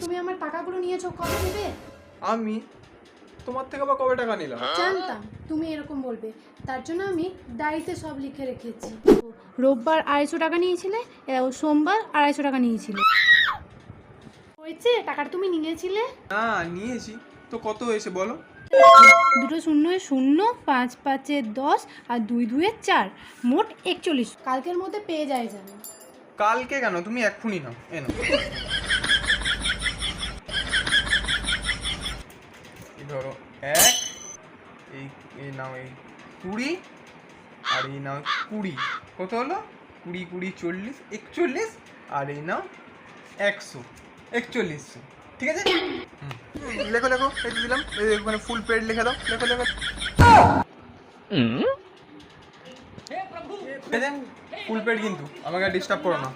তুমি আমার টাকাগুলো নিয়েছো, কবে দেবে? আমি তোমার থেকে আবার কবে টাকা নিলাম? জানতাম তুমি এরকম বলবে, তার জন্য আমি ডায়েরিতে সব লিখে রেখেছি। রোববার 250 টাকা নিয়েছিলে, সোমবার 250 টাকা নিয়েছিলে। হয়েছে, টাকাটা তুমি নিয়েছিলে। না নিয়েছি তো, কত হয়েছে বলো? দুটো শূন্যে 0, 5 5 10 আর 2 2 4, মোট 41। কালকের মধ্যে পেয়ে যায় জানো। কালকে কেন, তুমি এক্ষুনি নাও, এনো। এই ধরো 1, এই নাও এই 20, আর এই নাও 20। কত হলো? 20 20 40 41, আর এই নাও 100 4100। ঠিক আছে, লেখো লেখো, এই দিলাম, মানে ফুল পেড লিখে দাও, লেখো লেখো। ফুল পেড কিন্তু, আমাকে ডিস্টার্ব করো না।